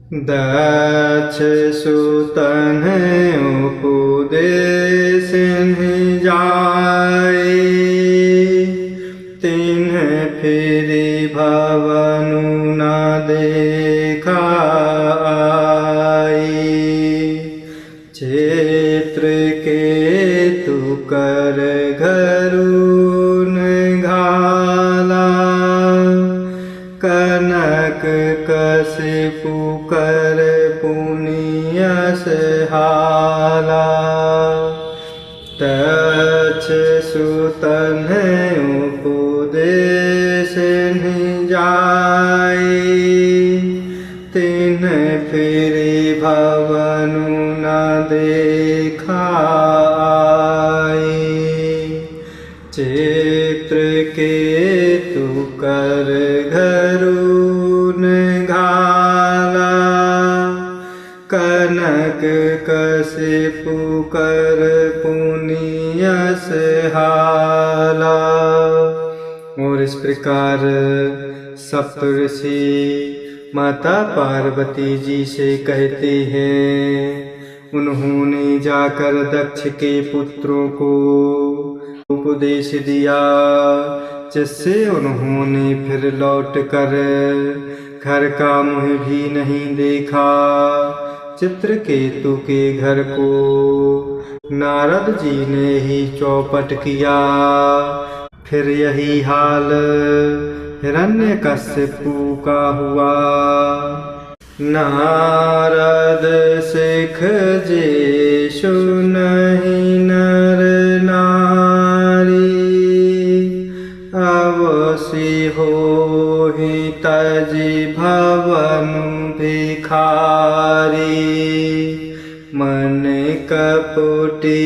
दक्ष सुतन उपदेश जाए, तिन्ह फिर भवनु न देखा आई। क्षेत्र केतु कर घरुन घाला, कनक कशिपु कर पुनियस हाला। दक्ष सुतन उपदेश जाए, तिन्ह फिर भवनु न देखा आई। क्षेत्र केतु कर घरुन घाला, कनक कशिपु कर पुनियस हाला। और इस प्रकार सप्तऋषि माता पार्वती जी से कहते हैं, उन्होंने जाकर दक्ष के पुत्रों को उपदेश दिया, जिससे उन्होंने फिर लौटकर घर का मुँह भी नहीं देखा। चित्रकेतु के घर को नारद जी ने ही चौपट किया। फिर यही हाल हिरण्यकशिपु का हुआ। नारद सिख जे सुनहि नर नारी, अवसि होहि तजि भवनु भिखारी। मन कपटी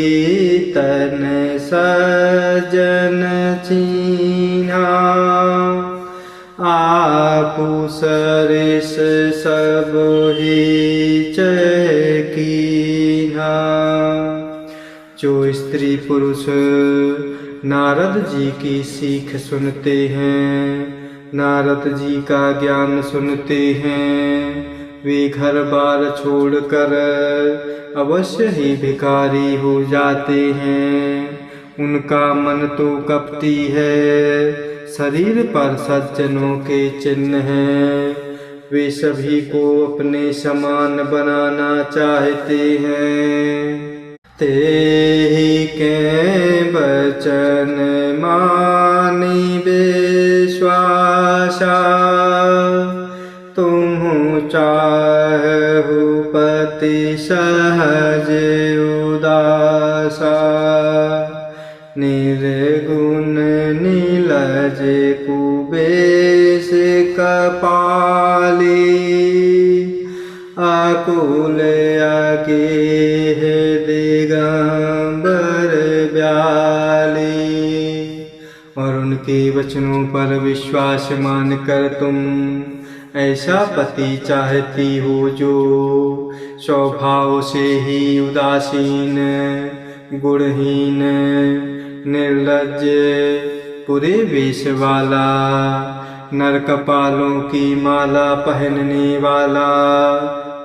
तन सजन चीन्हा, आपु सरिस सब ही चहकीन्हा। जो स्त्री पुरुष नारद जी की सीख सुनते हैं, नारद जी का ज्ञान सुनते हैं, वे घर बार छोड़कर अवश्य ही भिखारी हो जाते हैं। उनका मन तो कपटी है, शरीर पर सज्जनों के चिन्ह हैं। वे सभी को अपने समान बनाना चाहते हैं। तेहि के वचन मानि विश्वासा, तुम चाहु पति सहज उदासा। निर्गुण नीलज कुबेश कपाली, आकुल अकेह दिगंबर ब्याली। और उनके वचनों पर विश्वास मानकर तुम ऐसा पति चाहती हो जो स्वभाव से ही उदासीन, गुणहीन, निर्लज्ज, पूरे वेश वाला, नरकपालों की माला पहनने वाला,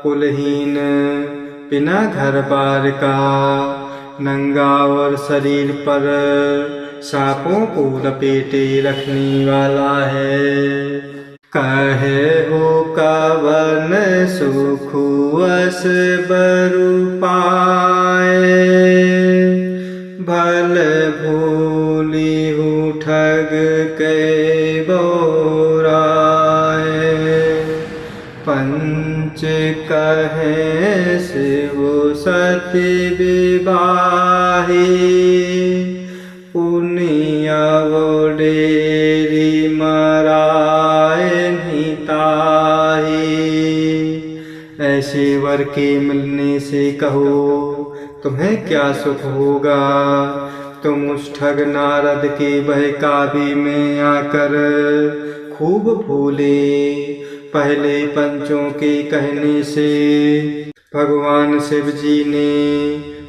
कुलहीन, बिना घर बार का, नंगा और शरीर पर सांपों को लपेटे रखने वाला है। कहे हो कवन सुख वस बरु पाए, भल भूली हूँ ठग के बोराए। पंच कहे शिव सती विवाही, पुण्य डेरी मराए निताही। ऐसे वर के मिलने से कहो तुम्हें क्या सुख होगा। तुम उस ठग नारद के बहकावे में आकर खूब भूले। पहले पंचों के कहने से भगवान शिव जी ने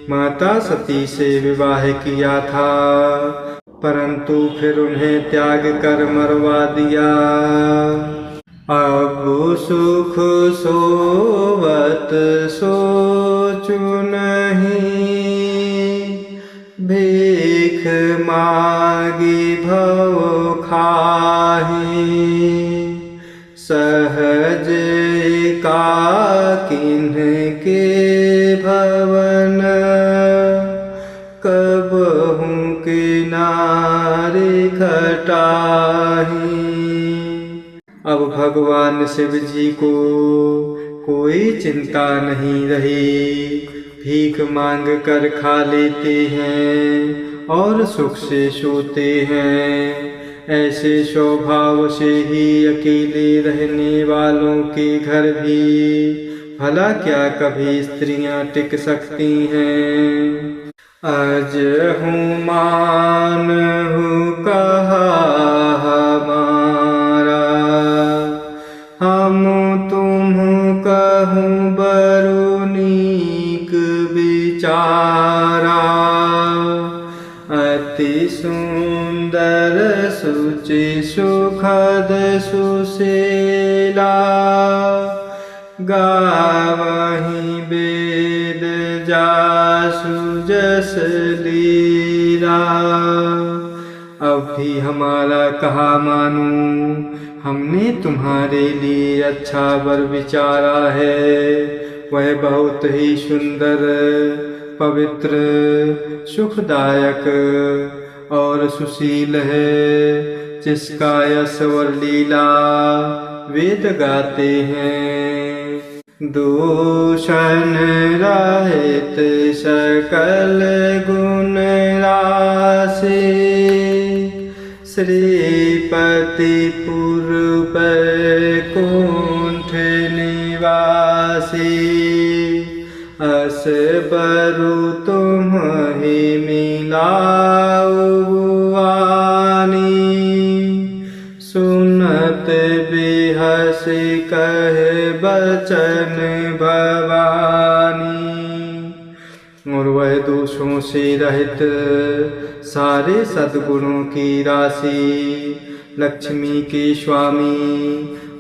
माता सती से विवाह किया था, परंतु फिर उन्हें त्याग कर मरवा दिया। अब सुख सो सोचु नहीं, भीख मागी भव खाही। सहज किन्ह के भवन, कबहु किनारे खटाही। अब भगवान शिव जी को कोई चिंता नहीं रही, भीख मांग कर खा लेते हैं और सुख से सोते हैं। ऐसे स्वभाव से ही अकेले रहने वालों के घर भी भला क्या कभी स्त्रियां टिक सकती हैं। अज हूँ मान हूँ कहा हमारा, हम तुम कहूँ बरु नीक विचारा। अति सुंदर सुचि सुखद सुशीला, गावहीं वेद जासु जस लीला। अब भी हमारा कहा मानूं, हमने तुम्हारे लिए अच्छा वर विचारा है। वह बहुत ही सुंदर, पवित्र, सुखदायक और सुशील है, जिसका यश और लीला वेद गाते हैं। दूषण रहित सकल गुण राशि, श्रीपति पूर्व कुंठ निवासी। अस बरु तुम ही मिलाउआनी, सुनत बिहसि कहे बचन भवानी। और वह दोषों से रहित, सारे सद्गुणों की राशि, लक्ष्मी के स्वामी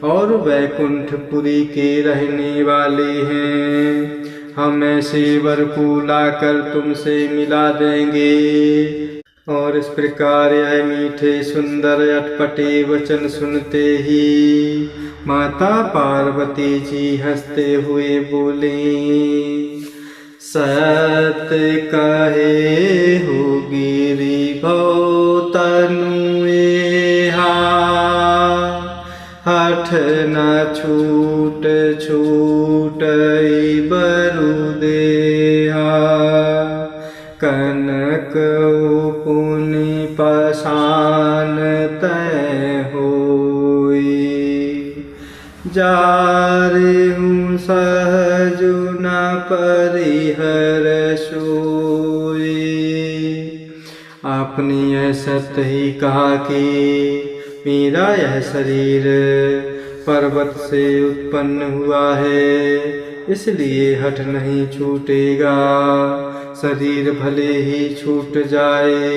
और वैकुंठपुरी के रहने वाले हैं। हम ऐसे वर को लाकर तुमसे मिला देंगे। और इस प्रकार यह मीठे सुंदर अटपटे वचन सुनते ही माता पार्वती जी हंसते हुए बोले, सत कहे हो गिरि भव तनु एहा, हठ न छूट छूटई बरु देहा। कनक पुनि पाषाण तय होई, जारिहूँ सहजु न परिहर सोई। आपने यह सत्य ही कहा कि मेरा यह शरीर पर्वत से उत्पन्न हुआ है, इसलिए हठ नहीं छूटेगा। शरीर भले ही छूट जाए,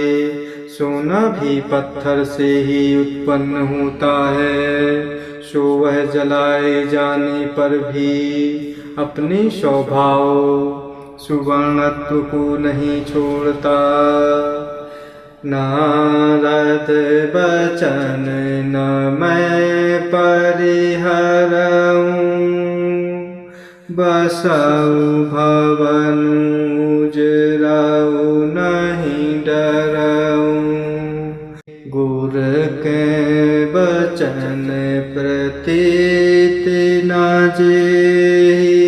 सोना भी पत्थर से ही उत्पन्न होता है, सो वह जलाए जाने पर भी अपने स्वभाव सुवर्णत्व को नहीं छोड़ता। नारद बचन न मैं परिहरऊँ, बसऊ भवन उजरऊ नहीं डरऊँ। गुर के बचन प्रतीत न जेहि,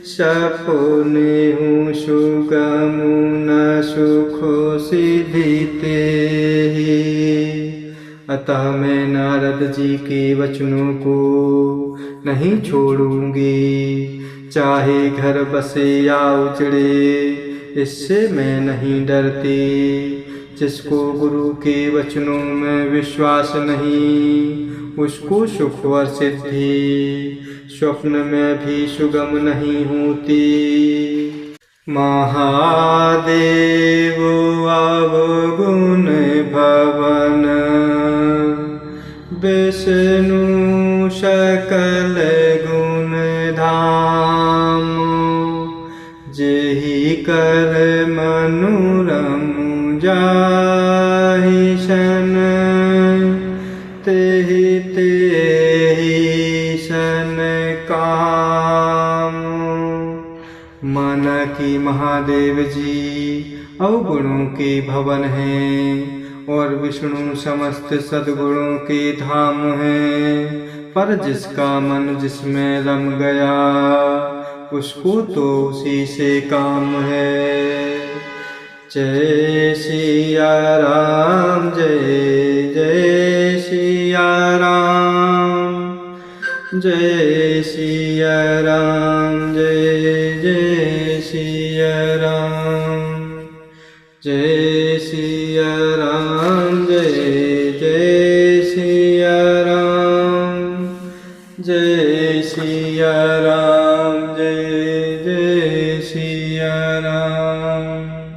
सपुनि हूँ सुगम न सुख सिद्धि तेहि। अतः मैं नारद जी के वचनों को नहीं छोड़ूंगी, चाहे घर बसे या उजड़े, इससे मैं नहीं डरती। जिसको गुरु के वचनों में विश्वास नहीं, उसको सुख और सिद्धि स्वप्न में भी सुगम नहीं होती। महादेव अवगुण भवन, विष्णु सकल गुण धाम। कर मनुरम जाहि सन, तेहि तेहि सन काम। माना कि महादेव जी अवगुणों के भवन हैं और विष्णु समस्त सद्गुणों के धाम हैं, पर जिसका मन जिसमें रम गया उसको तो उसी से काम है। जय सिया राम, जय जय सिया राम, जय सिया राम, जय जय सिया राम, जय सिया राम, जय जय सिया राम, जय सिया राम, जय जय सिया राम।